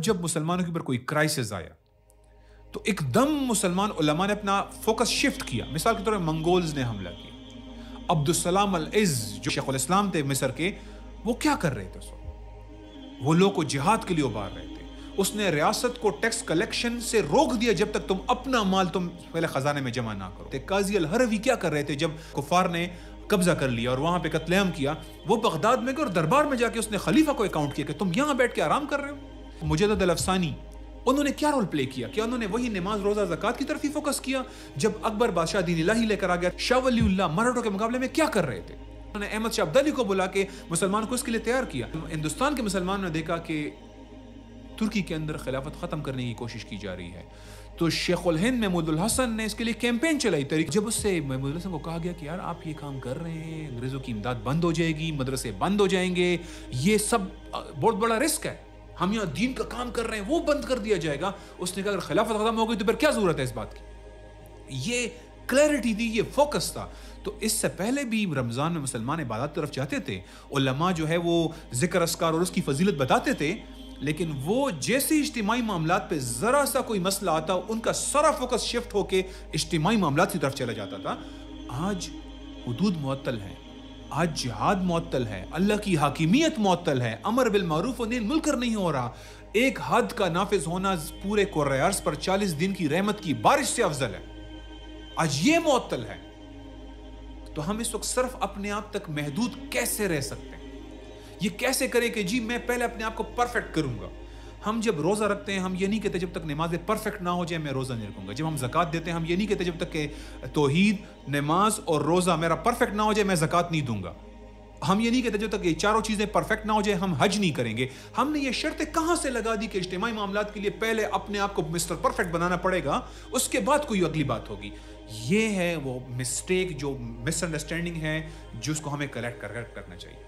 جب مسلمانوں کے اوپر کوئی کرائسس آیا تو ایک دم مسلمان علماء نے اپنا فوکس شفٹ کیا. مثال کے طور پر منگولز نے حملہ کیا. عبدالسلام العز جو شیخ الاسلام تھے مصر کے, وہ کیا کر رہے تھے اس وقت؟ وہ لوگ کو جہاد کے لیے ابھار رہے تھے. اس نے ریاست کو ٹیکس کلیکشن سے روک دیا جب تک تم اپنا مال تم پہلے خزانے میں جمع نہ کرو. قاضی الحروی کیا کر رہے تھے جب کفار نے قبضہ کر لیا اور وہاں پہ قتل عام کیا؟ وہ بغداد میں گئے اور دربار میں جا کے اس نے خلیفہ کو اکاؤنٹ کیا کہ تم یہاں بیٹھ کے آرام کر رہے ہو. مجدد الافسانی, انہوں نے کیا رول پلے کیا؟ کیا انہوں نے وہی نماز روزہ زکوٰۃ کی طرف ہی فوکس کیا؟ جب اکبر بادشاہ دین الہی لے کر آ گیا, شاہ ولی اللہ مراٹھوں کے مقابلے میں کیا کر رہے تھے؟ انہوں نے احمد شاہ عبدالی کو بلا کے مسلمان کو اس کے لیے تیار کیا. ہندوستان کے مسلمانوں نے دیکھا کہ ترکی کے اندر خلافت ختم کرنے کی کوشش کی جا رہی ہے, تو شیخ الہند محمود الحسن نے اس کے لیے کیمپین چلائی. جب اس سے محمود الحسن کو کہا گیا کہ یار آپ یہ کام کر رہے ہیں, انگریزوں کی امداد بند ہو جائے گی, مدرسے بند ہو جائیں گے, یہ سب بہت بڑا رسک ہے, ہم یہاں دین کا کام کر رہے ہیں, وہ بند کر دیا جائے گا. اس نے کہا اگر خلافت ختم ہو گئی تو پھر کیا ضرورت ہے اس بات کی؟ یہ کلیئرٹی تھی, یہ فوکس تھا. تو اس سے پہلے بھی رمضان میں مسلمان عبادات طرف جاتے تھے, علماء جو ہے وہ ذکر اذکار اور اس کی فضیلت بتاتے تھے, لیکن وہ جیسے اجتماعی معاملات پہ ذرا سا کوئی مسئلہ آتا ان کا سارا فوکس شفٹ ہو کے اجتماعی معاملات کی طرف چلا جاتا تھا. آج حدود معطل ہیں, آج جہاد معطل ہے, اللہ کی حاکمیت معطل ہے, امر بالمعروف و نہی عن المنکر نہیں ہو رہا. ایک حد کا نافذ ہونا پورے کرۂ ارض پر 40 دن کی رحمت کی بارش سے افضل ہے. آج یہ معطل ہے, تو ہم اس وقت صرف اپنے آپ تک محدود کیسے رہ سکتے ہیں؟ یہ کیسے کریں کہ جی میں پہلے اپنے آپ کو پرفیکٹ کروں گا؟ ہم جب روزہ رکھتے ہیں ہم یہ نہیں کہتے جب تک نمازیں پرفیکٹ نہ ہو جائے میں روزہ نہیں رکھوں گا. جب ہم زکوٰۃ دیتے ہیں ہم یہ نہیں کہتے جب تک کہ توحید, نماز اور روزہ میرا پرفیکٹ نہ ہو جائے میں زکوٰۃ نہیں دوں گا. ہم یہ نہیں کہتے جب تک یہ چاروں چیزیں پرفیکٹ نہ ہو جائے ہم حج نہیں کریں گے. ہم نے یہ شرطیں کہاں سے لگا دی کہ اجتماعی معاملات کے لیے پہلے اپنے آپ کو مسٹر پرفیکٹ بنانا پڑے گا, اس کے بعد کوئی اگلی بات ہوگی. یہ ہے وہ مسٹیک, جو مس انڈرسٹینڈنگ ہے, جس کو ہمیں کریکٹ کرنا چاہیے.